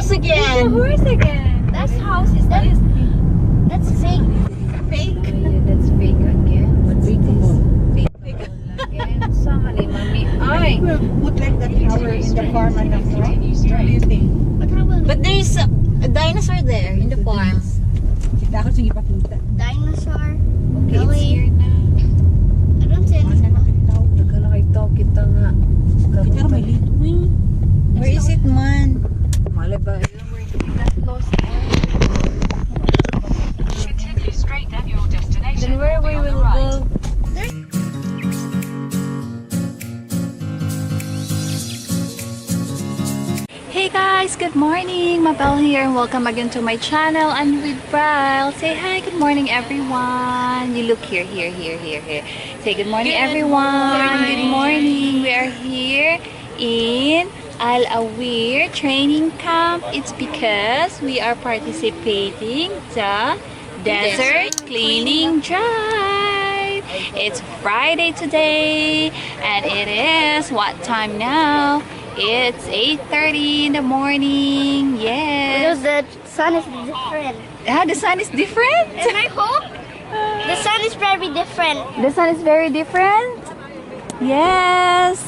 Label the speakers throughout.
Speaker 1: horse again.
Speaker 2: It's a horse again. That's house is that? That's fake.
Speaker 1: Fake.
Speaker 2: Yeah, that's fake again. What's this? Fake again. Somebody, mommy. Ay.
Speaker 1: Put like that tower in the farm and the farm. What do you think?
Speaker 3: But there's a dinosaur there in the farm.
Speaker 1: Kita ako sige pakita.
Speaker 2: Dinosaur.
Speaker 3: Okay, it's here na.
Speaker 2: I don't see any.
Speaker 3: Nagkalakita kita nga.
Speaker 1: Pero may lito.
Speaker 3: Where is it, man?
Speaker 2: Malay ba? That lost.
Speaker 4: Continue straight, then your destination.
Speaker 3: Then where we will go? Hey guys, good morning. Mabel here and welcome again to my channel and with Bryle. Say hi, good morning everyone. You look here. Say good morning everyone. Good morning. We are here in Awir training camp. It's because we are participating the desert cleaning drive. It's Friday today and it is what time now? It's 8:30 in the morning. Yes.
Speaker 2: Because the sun is different.
Speaker 3: Ah, the sun is different?
Speaker 2: And I hope the sun is very different.
Speaker 3: The sun is very different? Yes.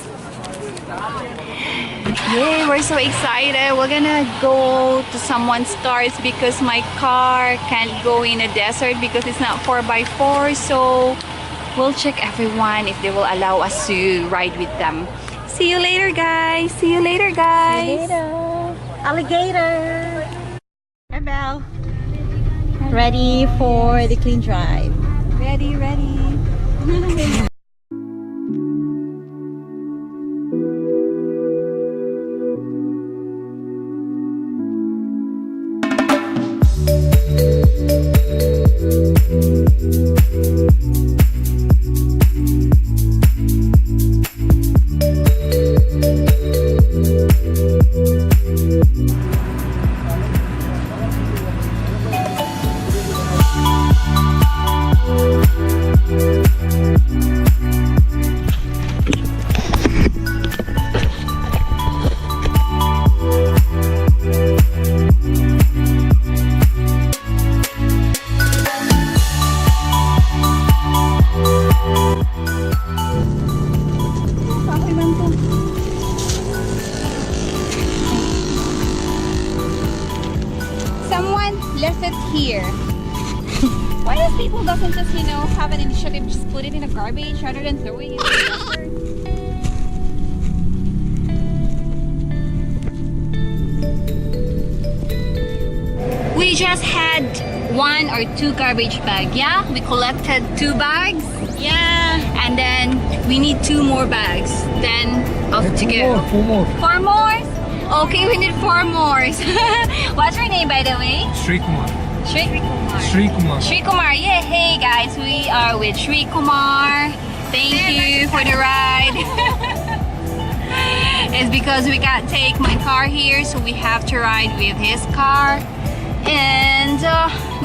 Speaker 3: Yay, we're so excited. We're gonna go to someone's cars because my car can't go in a desert because it's not 4x4. So we'll check everyone if they will allow us to ride with them. See you later, guys. See you later, guys.
Speaker 1: See you later. Alligator. Hi, Belle. Ready for the clean drive.
Speaker 3: Ready. Someone left it here. Why does people doesn't just, have an initiative, just put it in a garbage rather than throwing it in the water? We just had 1 or 2 garbage bags, yeah? We collected 2 bags.
Speaker 1: Yeah.
Speaker 3: And then we need 2 more bags. Then off to go.
Speaker 5: 4 more.
Speaker 3: 4 more? Okay, we need 4 more. What's your name, by the way?
Speaker 5: Sri Kumar.
Speaker 3: Shri
Speaker 5: Kumar.
Speaker 3: Shri Kumar. Yeah, hey guys, we are with Shri Kumar. Thank you for the ride. It's because we can't take my car here, so we have to ride with his car. And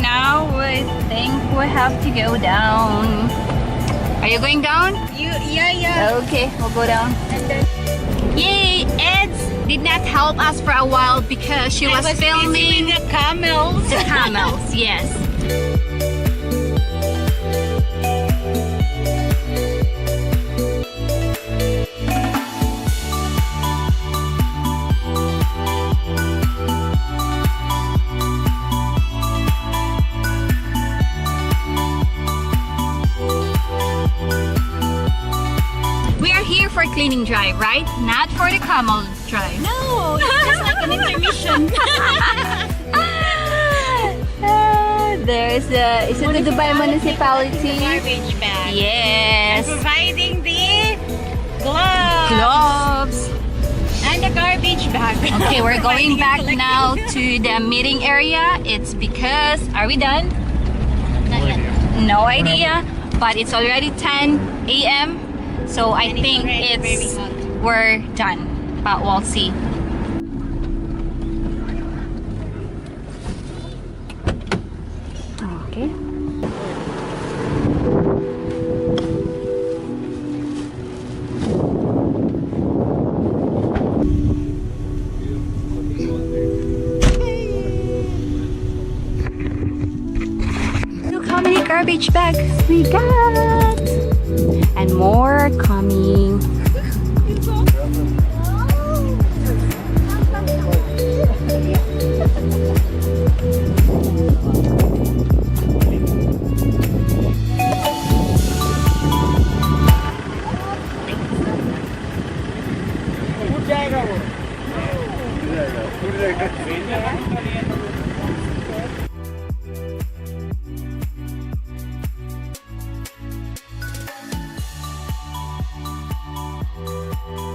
Speaker 3: now we think we have to go down. Are you going down?
Speaker 1: Yeah.
Speaker 3: Okay, we'll go down. Yay! Eds did not help us for a while because she was filming
Speaker 1: the camels.
Speaker 3: the camels. Yes. We are here for cleaning drive, right? Not for the camel drive.
Speaker 1: No, it's just like an intermission.
Speaker 3: There's the, is it the Dubai municipality?
Speaker 1: Garbage bag.
Speaker 3: Yes.
Speaker 1: Providing the gloves.
Speaker 3: Gloves.
Speaker 1: And the garbage bag.
Speaker 3: Okay, we're going back now to the meeting area. It's because, are we done? No idea. But it's already 10 a.m. So I think it's we're done. But we'll see. Okay. garbage bags we got. And more are coming.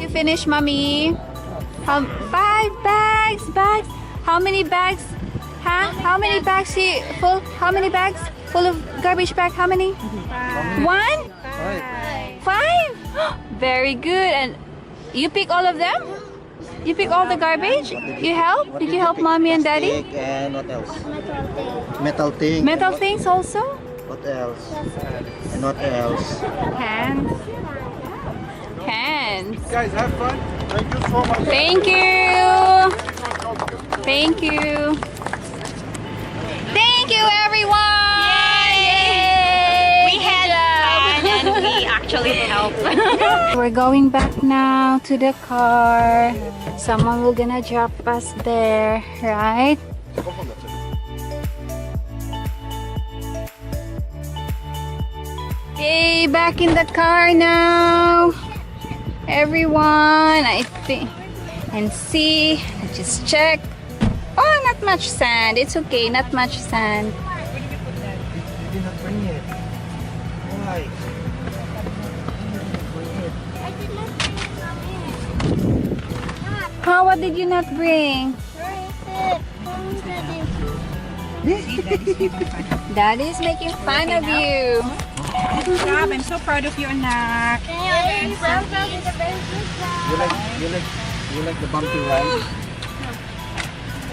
Speaker 3: You finished, mommy? How, 5 bags, bags. How many bags? Huh? How many bags full? How many bags full of garbage bag? How many? 1? 5. Very good. And you pick all of them? You pick all the garbage? You help? Did you help mommy and daddy?
Speaker 5: And what else? Metal thing.
Speaker 3: Metal things also?
Speaker 5: What else? And what else?
Speaker 3: Hands. Hands.
Speaker 5: Guys, have fun. Thank you so much.
Speaker 3: Thank you. Thank you. Thank you, everyone. Yay!
Speaker 1: We had fun and we actually helped.
Speaker 3: We're going back now to the car. Someone will gonna drop us there, right? Okay, back in the car now. Everyone, I think. And see, just check. Oh, not much sand. It's okay, not much sand.
Speaker 5: You did not bring it. Why?
Speaker 3: Oh, what did you not bring? Daddy's making fun of you.
Speaker 1: Good job. I'm so proud of you, anak.
Speaker 5: You like the bumpy ride?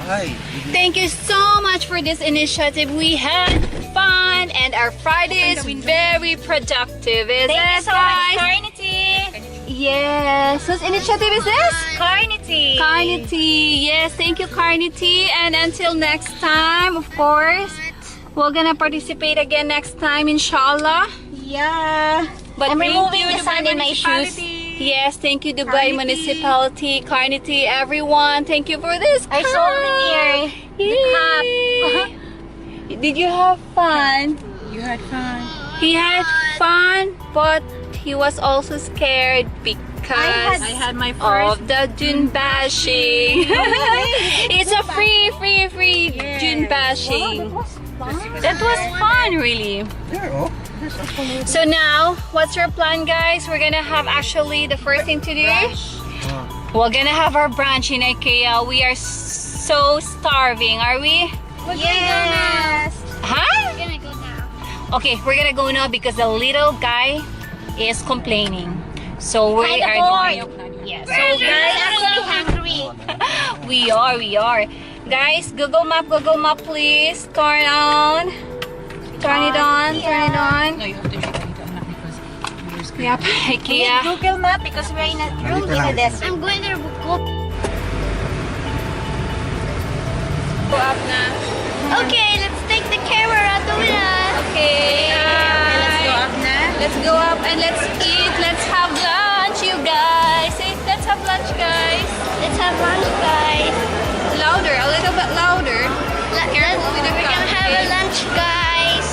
Speaker 5: Why?
Speaker 3: Thank you so much for this initiative. We had fun and our Friday is very productive, isn't it, guys?
Speaker 1: Carnity.
Speaker 3: Yes. Whose initiative is this?
Speaker 1: Carnity.
Speaker 3: Carnity. Yes, thank you, Carnity. And until next time, of course, we're gonna participate again next time, inshallah.
Speaker 1: Yeah.
Speaker 3: But
Speaker 1: I'm
Speaker 3: thank
Speaker 1: removing
Speaker 3: you,
Speaker 1: the sand in my shoes.
Speaker 3: Yes, thank you, Dubai Municipality, Carnity, everyone. Thank you for this.
Speaker 1: I saw the mirror.
Speaker 3: Yay. Did you have fun?
Speaker 1: You had fun.
Speaker 3: He had fun, but he was also scared because
Speaker 1: I had my first.
Speaker 3: of the dune bashing. It's a free dune bashing. That was fun, really. So now, what's your plan, guys? We're gonna have actually the first thing to do. We're gonna have our brunch in Ikea. We are so starving, are we?
Speaker 1: Yes.
Speaker 3: Huh?
Speaker 2: We're gonna go now.
Speaker 3: Okay, we're gonna go now because the little guy is complaining. So we
Speaker 1: Kinda
Speaker 3: are
Speaker 1: bored.
Speaker 3: yes.
Speaker 1: So guys, actually hungry.
Speaker 3: We are. Guys, Google Map, please. Turn on. Turn it on.
Speaker 1: No, you have to show it because
Speaker 3: Yep,
Speaker 1: we need
Speaker 3: Ikea.
Speaker 1: Google Map because we're in a room in a desert.
Speaker 2: I'm going to go.
Speaker 3: Go up na.
Speaker 2: Okay, let's take the camera to us.
Speaker 3: Okay.
Speaker 1: Let's go up na.
Speaker 3: Let's go up and let's eat. Let's have lunch, you guys. Say, let's have lunch, guys.
Speaker 2: Let's have lunch, guys.
Speaker 3: Louder, a little bit louder. Careful with the
Speaker 2: We're gonna have a lunch, guys.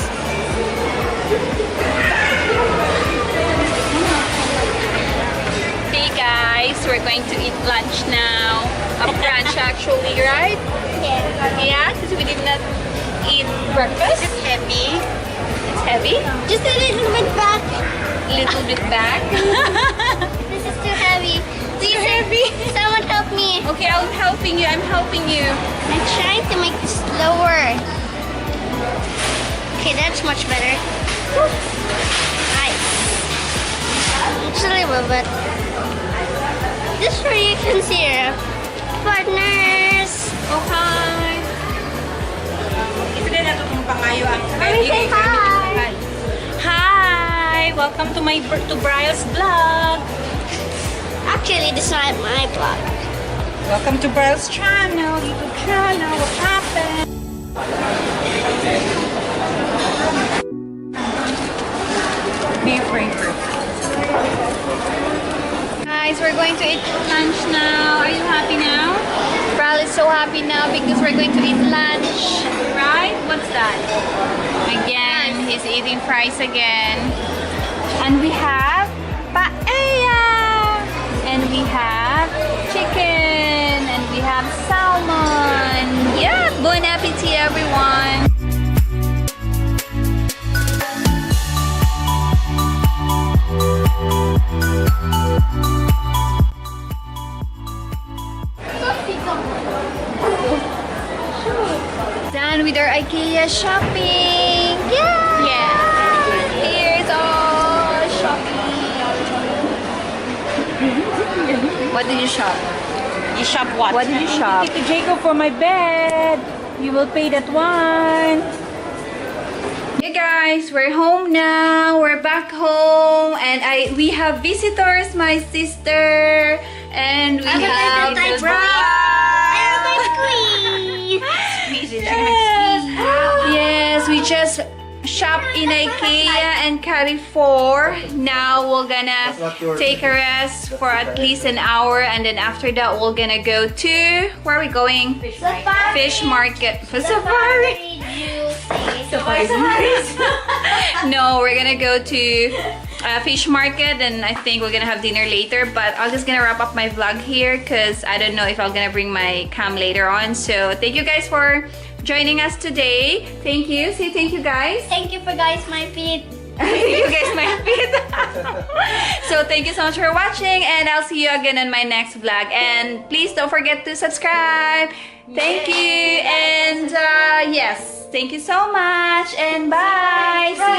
Speaker 3: Hey guys, we're going to eat lunch now. A brunch actually, right?
Speaker 2: Yeah.
Speaker 3: Yeah, because we did not eat breakfast.
Speaker 1: It's heavy.
Speaker 3: It's heavy.
Speaker 2: Just a little bit back.
Speaker 3: Little bit back.
Speaker 2: This is too heavy. Please, someone help me.
Speaker 3: Okay, I'm helping you. I'm helping you.
Speaker 2: I'm trying to make this lower. Okay, that's much better. Nice. Just a little bit. This is where you can see your partners.
Speaker 3: Oh, hi.
Speaker 1: Ito din nato kung pangayo ang
Speaker 2: Say hi.
Speaker 1: Hi! Welcome to my Brile's vlog.
Speaker 2: Actually, this is not my vlog.
Speaker 1: Welcome to Brile's channel, YouTube channel. What happened?
Speaker 3: to eat lunch now. Are you happy now? Bral is so happy now because we're going to eat lunch. Right? What's that? Again, he's eating fries again. And we have paella. And we have chicken. And we have salmon. Yeah, bon appetit everyone. Done with our Ikea shopping. Yeah. Here's all shopping. What did you shop?
Speaker 1: You shop what?
Speaker 3: What did you shop?
Speaker 1: Take to Jacob for my bed. You will pay that one.
Speaker 3: Hey guys, we're home now. We're back home, and we have visitors. My sister and we have Yes, we just shop in Ikea and Carrefour. Now we're gonna take a rest for at least an hour, and then after that we're gonna go to, where are we going? Fish market. For safari. No, we're gonna go to fish market, and I think we're gonna have dinner later, but I'm just gonna wrap up my vlog here because I don't know if I'm gonna bring my cam later on. So thank you guys for joining us today. Thank you. Say thank you guys.
Speaker 2: Thank you for guys my feet.
Speaker 3: Thank you guys, my feet. So thank you so much for watching, and I'll see you again in my next vlog. And please don't forget to subscribe. Thank you, and yes, thank you so much, and bye. See